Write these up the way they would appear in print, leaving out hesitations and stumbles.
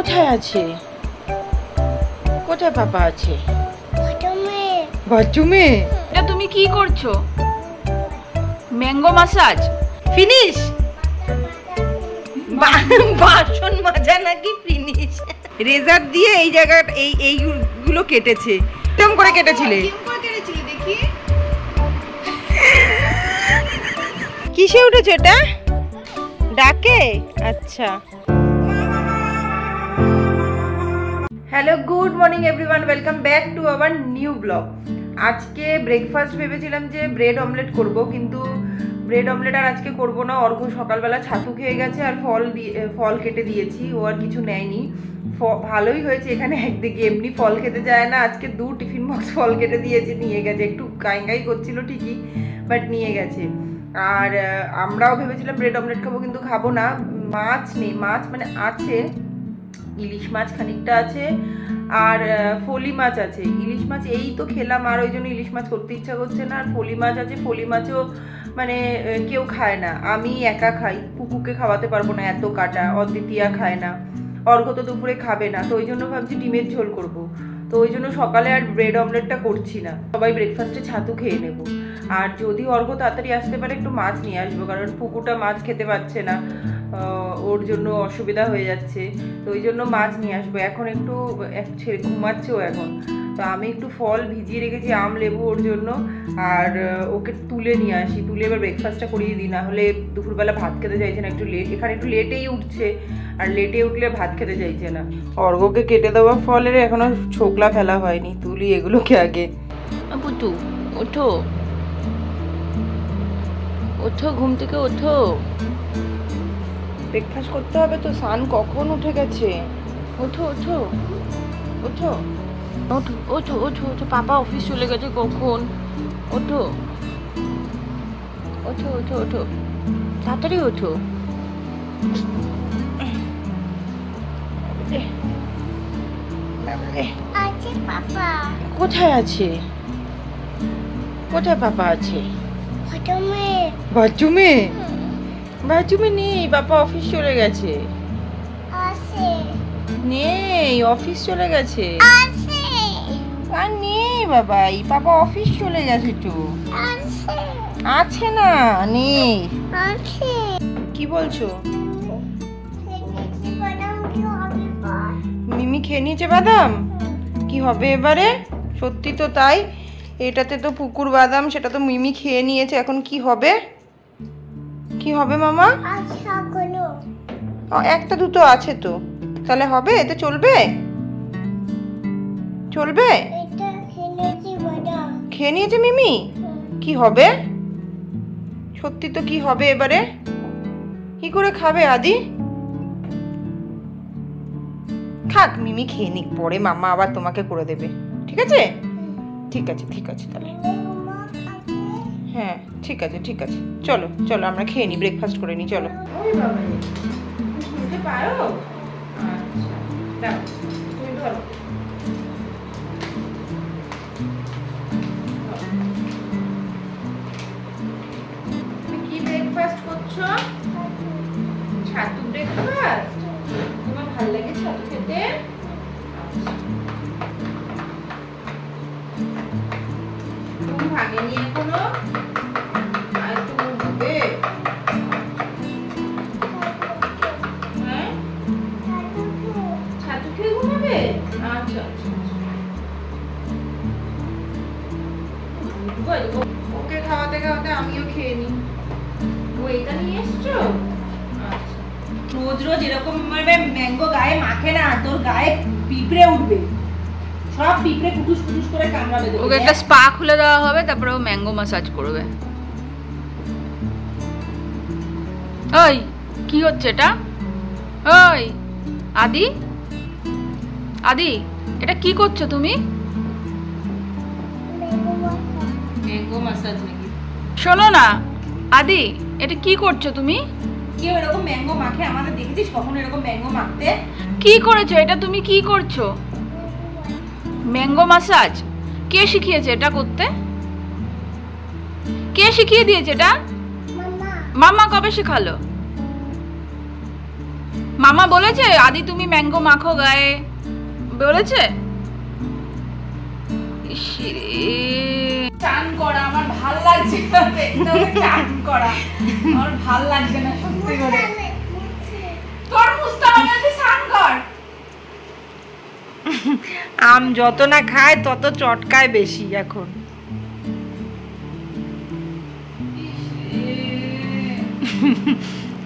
কোথায় আছে? কোথায় পাপা আছে? বাথরুমে। এটা তুমি কি করছো? Mango massage finish? বাসন মাজা নাকি ফিনিশ? রেজার দিয়ে এই জায়গাটা এইগুলো কেটেছে। কেমন করে কেটেছিলে? দেখি কিসে উঠেছে এটা? ডাকে? আচ্ছা। Hello, good morning everyone, welcome back to our new blog. আজকে ব্রেকফাস্ট ভেবেছিলাম যে ব্রেড অমলেট করব, কিন্তু ব্রেড অমলেট আর আজকে করব না। অর্ঘ্য সকালবেলা ছাতু খেয়ে গেছে আর ফল কেটে দিয়েছি, ও আর কিছু নেয়নি। ভালোই হয়েছে, এখানে একদিকে এমনি ফল খেতে যায় না, আজকে 2 টিফিন বক্স ফল কেটে দিয়েছে, নিয়ে গেছে। একটু গাই করছিল ঠিকই, বাট নিয়ে গেছে। আর আমরাও ভেবেছিলাম ব্রেড অমলেট খাবো, কিন্তু খাবো না। মাছ নেই, মাছ মানে আছে, ইলিশ মাছ খানিকটা আছে আর ফলি মাছ আছে। ইলিশ মাছ এই তো খেলাম, আর ওই জন্য ইলিশ মাছ করতে ইচ্ছা করছে না। আর ফলি মাছ আছে, ফলি মাছও মানে কেউ খায় না, আমি একা খাই। পুকুকে খাওয়াতে পারবো না, এত কাটা। অদ্বিতীয়া খায় না, অর্ঘ্য তো দুপুরে খাবে না, তো ওই জন্য ভাবছি ডিমের ঝোল করব। তো ওই জন্য সকালে আর ব্রেড অমলেটটা করছি না, সবাই ব্রেকফাস্টে ছাতু খেয়ে নেব। আর যদি অর্ঘ্য তাড়াতাড়ি আসতে পারে একটু মাছ নিয়ে আসবো, কারণ পুকুরটা মাছ খেতে পাচ্ছে না, ওর জন্য অসুবিধা হয়ে যাচ্ছে। তো ওই জন্য মাছ নিয়ে আসবো। এখন একটু ছেড়ে ঘুমাচ্ছেও এখন, তো আমি একটু ফল ভিজিয়ে রেখেছি, আম লেবু ওর জন্য। আর ওকে তুলে নিয়ে আসি, তুলে এবার ব্রেকফাস্টটা করিয়ে দিই, না হলে দুপুরবেলা ভাত খেতে চাইছে না। একটু লেট, এখানে একটু লেটেই উঠছে, আর লেটে উঠলে ভাত খেতে চাইছে না। অর্ঘ্যকে কেটে দেওয়া ফলের এখনো ছোকলা ফেলা হয়নি, তুলি এগুলোকে আগে। পুটু ওঠো, ওঠো ঘুম থেকে ওঠো, ব্রেকফাস্ট করতে হবে তো। সান কখন উঠে গেছে? ওঠো ওঠো ওঠো ওঠো ওঠো ওঠো ওঠো, পাপা অফিস চলে গেছে কখন। ওঠো ওঠো ওঠো ওঠো, তাড়াতাড়ি ওঠো। কোথায় আছে? কোথায় পাপা আছে? বাথরুমে? বাথরুমে নেই, পাপা অফিস চলে গেছে। নেই, অফিস চলে গেছে। আর নেই বাবাই, পাপা অফিস চলে গেছে তো। আছে না, নেই। কি বলছো? মিমি খেয়ে নিয়েছে বাদাম, কি হবে এবারে? সত্যি তো তাই, এটাতে তো পুকুর বাদাম, সেটা তো মিমি খেয়ে নিয়েছে। এখন কি হবে? কি হবে মামা? একটা দুটো আছে তো, তাহলে হবে? এতে চলবে? চলবে? খেয়ে নিয়েছে মিমি, কি হবে? সত্যি তো, কি হবে এবারে? কি করে খাবে আদি? থাক, মিমি খেয়ে নিক, পরে মামা আবার তোমাকে করে দেবে, ঠিক আছে? ঠিক আছে, ঠিক আছে তাহলে। হ্যাঁ ঠিক আছে, ঠিক আছে, চলো চলো আমরা খেয়ে নিই, ব্রেকফাস্ট করে নিই, চলো। ওই বাবা, উঠতে পারো? আচ্ছা দাও, তুমি ধরো। তুমি কি ব্রেকফাস্ট করছো? ছাতু ব্রেকফাস্ট? তোমার ভালো লাগে ছাতু খেতে? তুমি ভাগেনি এখনো? আর তুমি উঠবে? হ্যাঁ, ছাতু খেয়ে ঘুমাবে? আচ্ছা আচ্ছা, ওকে খাওয়াতে খাওয়াতে আমিও খেয়ে নিই। ও এটা নিয়ে এসছো? আচ্ছা, রোজ রোজ এরকম ম্যাঙ্গো গায়ে মাখে না, তোর গায়ে পিঁপড়ে উঠবে, সব পিঁপড়ে কুটুস কুটুস করে কামড়াবে। ওকে একটা স্পা খুলে দেওয়া হবে, তারপরে ও ম্যাঙ্গো মাসাজ করবে। ওই কি হচ্ছে এটা? ওই আদি, আদি এটা কি করছো তুমি? ম্যাঙ্গো মাসাজ নাকি? শোনো না আদি, এটা কি করছো তুমি? কেউ এরকম ম্যাঙ্গো মাখে? আমাদের দেখেছিস কখনো এরকম ম্যাঙ্গো মাখতে? কি করেছো এটা? তুমি কি করছো? ম্যাঙ্গো মাসাজ কে শিখিয়েছে এটা করতে? কে শিখিয়ে দিয়েছে এটা? মাম্মা কবে শেখালো? মামা বলেছে আদি তুমি ম্যাঙ্গো মাখো গায়ে, বলেছে? চান করা আমার ভাল লাগছে না, চান করা আমার ভাল লাগছে না সত্যি করে। তোর মুস্তা হবে চান কর। আম যত না খায় তত চটকায় বেশি এখন।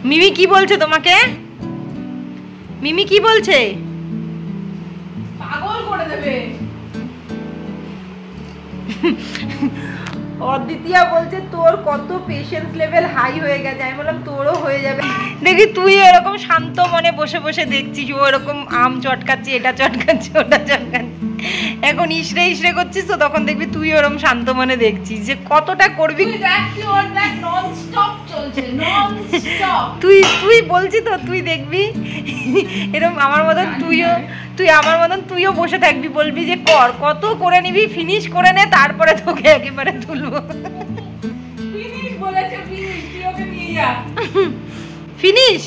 মিমি কি বলছে তোমাকে? মিমি কি বলছে? পাগল করে দেবে। অদ্বিতীয়া বলছে তোর কত পেশেন্স লেভেল হাই হয়ে গেছে। আমি বললাম তোরও হয়ে যাবে। দেখি তুই এরকম শান্ত মনে বসে বসে দেখছিস, ও এরকম আম চটকাচ্ছে, এটা চটকাচ্ছে, ওটা চটকাচ্ছে, এখন ইসরে ইসরে করছিস, তো তখন দেখবি তুই ওরকম শান্ত মনে দেখছিস যে কতটা করবি। তুই বলছি তো, তুই দেখবি এরকম আমার মতন তুই আমার মতন তুইও বসে থাকবি, বলবি যে কর, কত করে নিবি, ফিনিশ করে নে, তারপরে তোকে একেবারে তুলবো। ফিনিশ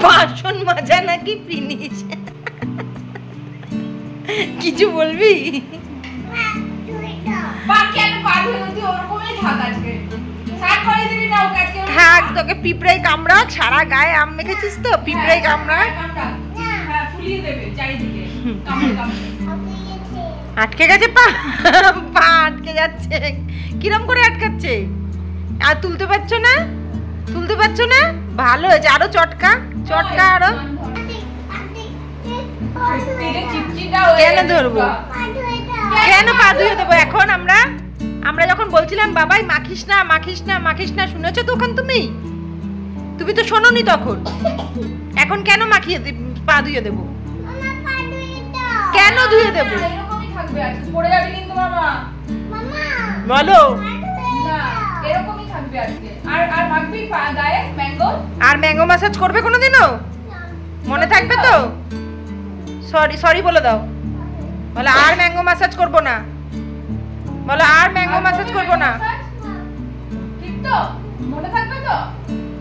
বাসন মাজা নাকি ফিনিশ? কিছু বলবি? থাক, তোকে পিঁপড়ে কামড়াক, সারা গায়ে আম মেখেছিস তো, পিঁপড়ে কামড়াক। আটকে গেছে পা, পা আটকে যাচ্ছে। কিরম করে আটকাচ্ছে? আর তুলতে পারছো না? তুলতে পারছো না? ভালো হয়েছে, আরো চটকা চটকা আরো। কেন ধরবো? কেন পা ধুয়ে দেবো এখন? আমরা যখন বলছিলাম বাবাই মাখিস না মাখিস না মাখিস না, শুনেছো তখন? তুমি তো শোনোনি তখন। এখন কেন মাখিয়ে পা ধুয়ে দেবো? কেন ধুয়ে দেবো? বলো। আর ম্যাঙ্গো ম্যাসাজ করবে কোনোদিনও? মনে থাকবে তো? সরি সরি বলে দাও। বলো আর ম্যাঙ্গো ম্যাসাজ করবো না। বলো আর ম্যাঙ্গো ম্যাসাজ করবো না। ঠিক তো? মনে থাকবে তো?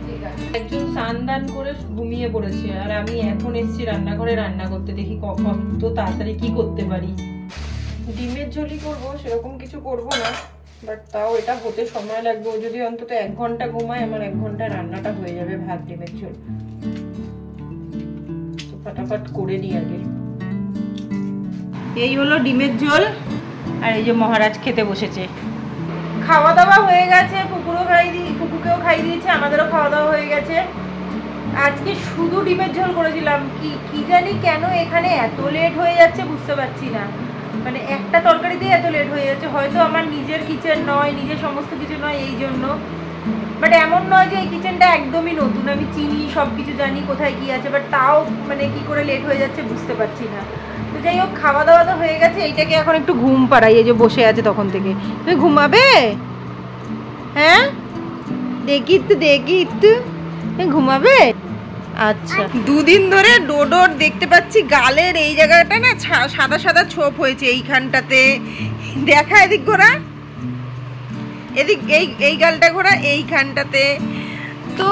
ঠিক আছে। একজন স্নান করে ঘুমিয়ে পড়েছে, আর আমি এখন এসেছি রান্নাঘরে রান্না করতে। দেখি কখন তো তাড়াতাড়ি কি করতে পারি। ডিমের ঝোলই করবো, সেরকম কিছু করবো না, বাট তাও এটা হতে সময় লাগবে। ও যদি অন্তত 1 ঘন্টা ঘুমায়, আমার 1 ঘন্টায় রান্নাটা হয়ে যাবে, ভাত ডিমের ঝোল। তো ফটাফট করে নিই আগে। এই হলো ডিমের ঝোল, আর এই যে মহারাজ খেতে বসেছে। খাওয়া দাওয়া হয়ে গেছে, পুকুকেও খাইয়ে দিয়েছে, আমাদেরও খাওয়া দাওয়া হয়ে গেছে। আজকে শুধু ডিমের ঝোল করেছিলাম। কি জানি কেন এখানে এত লেট হয়ে যাচ্ছে বুঝতে পারছি না। মানে একটা তরকারি দিয়ে এত লেট হয়ে যাচ্ছে। হয়তো আমার নিজের কিচেন নয়, নিজের সমস্ত কিছু নয় এই জন্য, বাট এমন নয় যে এই কিচেনটা একদমই নতুন। আমি চিনি, সব কিছু জানি কোথায় কি আছে, বাট তাও মানে কি করে লেট হয়ে যাচ্ছে বুঝতে পারছি না। তো যাই হোক, খাওয়া দাওয়া তো হয়ে গেছে। এইটাকে এখন একটু ঘুম পাড়াই। এই যে বসে আছে তখন থেকে। তুমি ঘুমাবে? হ্যাঁ, দেখি একটু ঘুমাবে। আচ্ছা, 2 দিন ধরে ডোডোর দেখতে পাচ্ছি গালের এই জায়গাটা না সাদা সাদা ছোপ হয়েছে এইখানটাতে। দেখা, এদিক ঘোরা, এদিক, এই গালটা ঘোরা, এইখানটাতে। তো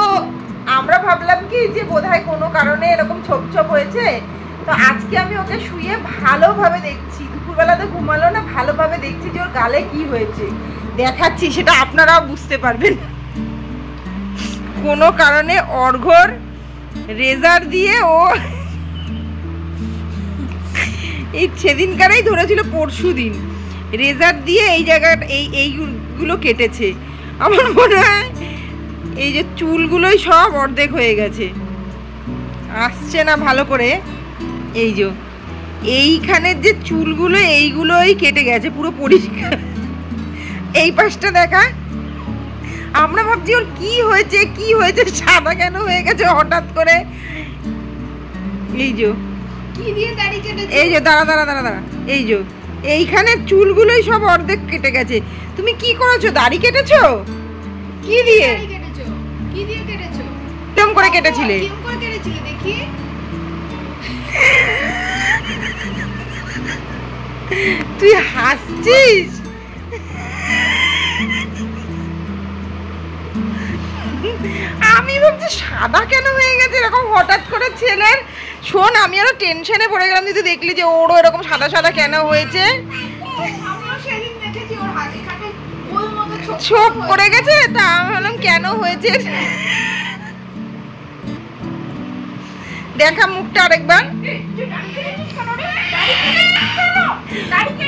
আমরা ভাবলাম কি যে বোধহয় কোনো কারণে এরকম ছোপ ছোপ হয়েছে। তো আজকে আমি ওকে শুয়ে ভালোভাবে দেখছি, দুপুরবেলা তো ঘুমালো না, ভালোভাবে দেখছি যে ওর গালে কি হয়েছে। দেখাচ্ছি, সেটা আপনারাও বুঝতে পারবেন। কোনো কারণে অর্ঘ্যর রেজার দিয়ে ও এই সেদিনকারই ধরেছিল, পরশু দিন রেজার দিয়ে এই জায়গাটা এইগুলো কেটেছে। আমার মনে হয় এই যে চুলগুলোই সব অর্ধেক হয়ে গেছে, আসছে না ভালো করে। এই যে এইখানের যে চুলগুলো, এইগুলোই কেটে গেছে পুরো পরিষ্কার। এই পাশটা দেখা, আমরা ভাবছি ওর কি হয়েছে সাদা কেন হয়ে গেছে হঠাৎ করে। এই যে কি দিয়ে দাড়ি কেটেছে, এই যে দাঁড়া, এই যে এইখানে চুলগুলোই সব অর্ধেক কেটে গেছে। তুমি কি করেছো? দাড়ি কেটেছো? কি দিয়ে কেটেছো? কেমন করে কেটেছিলে? দেখি তুই হাসছিস? আমি ভাবছি সাদা কেন হয়ে গেছে এরকম হঠাৎ করে ছেলের। শোন, আমি আরো টেনশনে পড়ে গেলাম যে তুই দেখলি যে ওরও এরকম সাদা সাদা কেন হয়েছে। ছোপ পড়ে গেছে, তা আমি ভাবলাম কেন হয়েছে। দেখা মুখটা আরেকবার।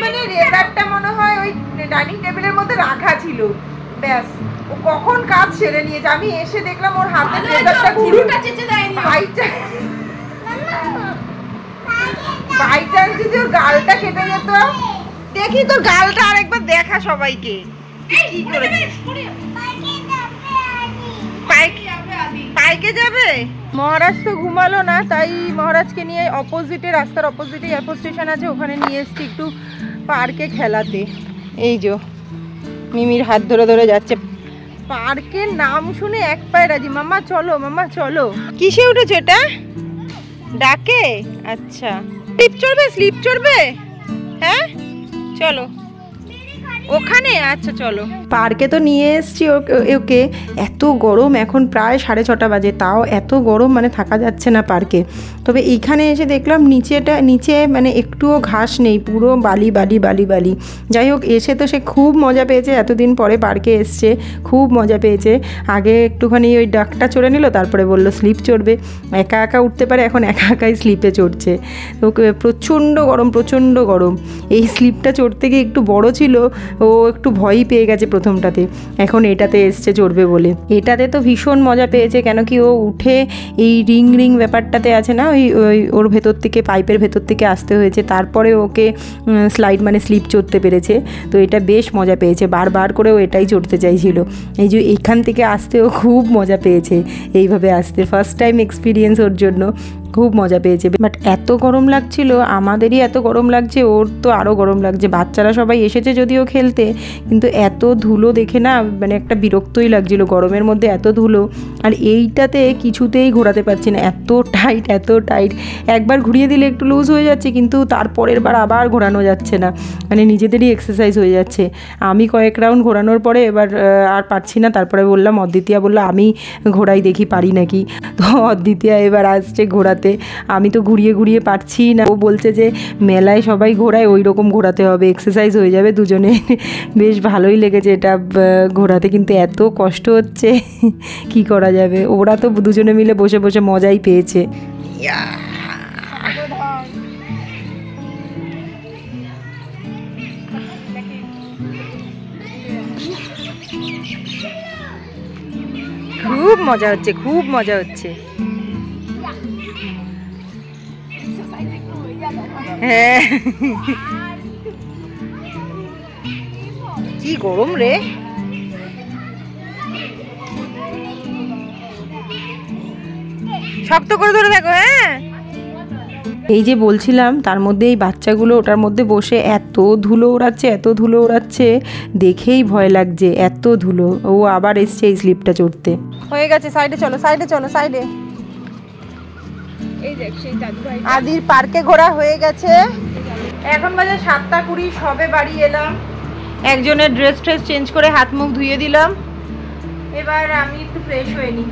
মানে রেজারটা মনে হয় ওই ডাইনিং টেবিলের মধ্যে রাখা ছিল, ব্যাস ও কখন কাজ সেরে নিয়েছে। আমি এসে দেখলাম ওর হাতে রেজারটা পুরোটা চেঁচে দেয়নি। বাই চান্স যদি ওর গালটা কেটে যেত। দেখি তোর গালটা আরেকবার দেখা সবাইকে কি করেছে। পাইকে যাবে। মহারাজ তো ঘুমালো না, তাই মহারাজকে নিয়ে রাস্তার অপোজিটে এয়ারপোর্ট স্টেশন আছে, ওখানে নিয়ে এসছি একটু পার্কে খেলাতে। এই যে মিমির হাত ধরে ধরে যাচ্ছে। পার্কের নাম শুনে এক পায়ে রাজি। মামা চলো, মামা চলো। কিসে উঠেছে এটা? ডাকে? আচ্ছা, স্লিপ চড়বে। হ্যাঁ চলো ওখানে। আচ্ছা চলো। পার্কে তো নিয়ে এসছি ওকে। এত গরম, এখন প্রায় 6:30 বাজে, তাও এত গরম মানে থাকা যাচ্ছে না পার্কে। তবে এইখানে এসে দেখলাম নিচে মানে একটুও ঘাস নেই, পুরো বালি বালি বালি বালি। যাই হোক, এসে তো সে খুব মজা পেয়েছে, এতদিন পরে পার্কে এসছে, খুব মজা পেয়েছে। আগে একটুখানি ওই ডাকটা চড়ে নিল, তারপরে বললো স্লিপ চড়বে। একা একা উঠতে পারে, এখন একা একাই স্লিপে চড়ছে। ওকে প্রচণ্ড গরম, প্রচণ্ড গরম। এই স্লিপটা চড়তে গিয়ে একটু বড় ছিল, ও একটু ভয়ই পেয়ে গেছে প্রথমটাতে, এখন এটাতে এসছে চড়বে বলে। এটাতে তো ভীষণ মজা পেয়েছে, কেন কি ও উঠে এই রিং ব্যাপারটাতে আছে না, ওর ভেতর থেকে, পাইপের ভেতর থেকে আসতে হয়েছে, তারপরে ওকে স্লাইড মানে স্লিপ চড়তে পেরেছে। তো এটা বেশ মজা পেয়েছে, বারবার করে ও এটাই চড়তে চাইছিল। এই যে এইখান থেকে আসতেও খুব মজা পেয়েছে, এইভাবে আসতে ফার্স্ট টাইম এক্সপিরিয়েন্স ওর জন্য, খুব মজা পেয়েছে। বাট এত গরম লাগছিল, আমাদেরই এত গরম লাগছে, ওর তো আরও গরম লাগছে। বাচ্চারা সবাই এসেছে যদিও খেলতে, কিন্তু এত ধুলো দেখে না মানে একটা বিরক্তই লাগছিল, গরমের মধ্যে এত ধুলো। আর এইটাতে কিছুতেই ঘোরাতে পারছি না, এত টাইট। একবার ঘুরিয়ে দিলে একটু লুজ হয়ে যাচ্ছে, কিন্তু তারপরের বার আবার ঘোরানো যাচ্ছে না, মানে নিজেদেরই এক্সারসাইজ হয়ে যাচ্ছে। আমি কয়েক রাউন্ড ঘোরানোর পরে এবার আর পারছি না, তারপরে বললাম, অদ্বিতীয়া বললো আমি ঘোরাই দেখি পারি নাকি। তো অদ্বিতীয়া এবার আসছে ঘোরাতে। আমি তো ঘুরিয়ে পারছি না। ও বলছে যে মেলায় সবাই ঘোরায়, ওই রকম ঘোরাতে হবে, এক্সারসাইজ হয়ে যাবে দুজনে। বেশ ভালোই লেগেছে এটা ঘোরাতে, কিন্তু এত কষ্ট হচ্ছে, কি করা যাবে। ওরা তো দুজনে মিলে বসে বসে মজাই পেয়েছে। খুব মজা হচ্ছে। হ্যাঁ, কি গরম রে। শক্ত করে ধরে দেখো। হ্যাঁ, এই যে বলছিলাম, তার মধ্যে এই বাচ্চাগুলো ওটার মধ্যে বসে এত ধুলো ওড়াচ্ছে, দেখেই ভয় লাগছে, এত ধুলো। ও আবার এসছে এই স্লিপটা চড়তে। হয়ে গেছে, সাইডে চলো। আদির পার্কে ঘোরা হয়ে গেছে। এখন বাজে 7:20, সবে বাড়ি এলাম। একজনের ড্রেস চেঞ্জ করে হাত মুখ ধুয়ে দিলাম। এবার আমি একটু ফ্রেশ হয়ে নিই।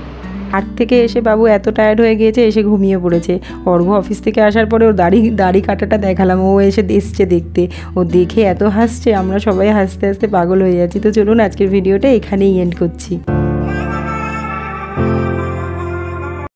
হাট থেকে এসে বাবু এত টায়ার্ড হয়ে গিয়েছে, এসে ঘুমিয়ে পড়েছে। অর্ঘ্য অফিস থেকে আসার পরে ওর দাড়ি কাটাটা দেখালাম, ও এসছে দেখতে। ও দেখে এত হাসছে, আমরা সবাই হাসতে হাসতে পাগল হয়ে যাচ্ছি। তো চলুন আজকের ভিডিওটা এখানেই এন্ড করছি।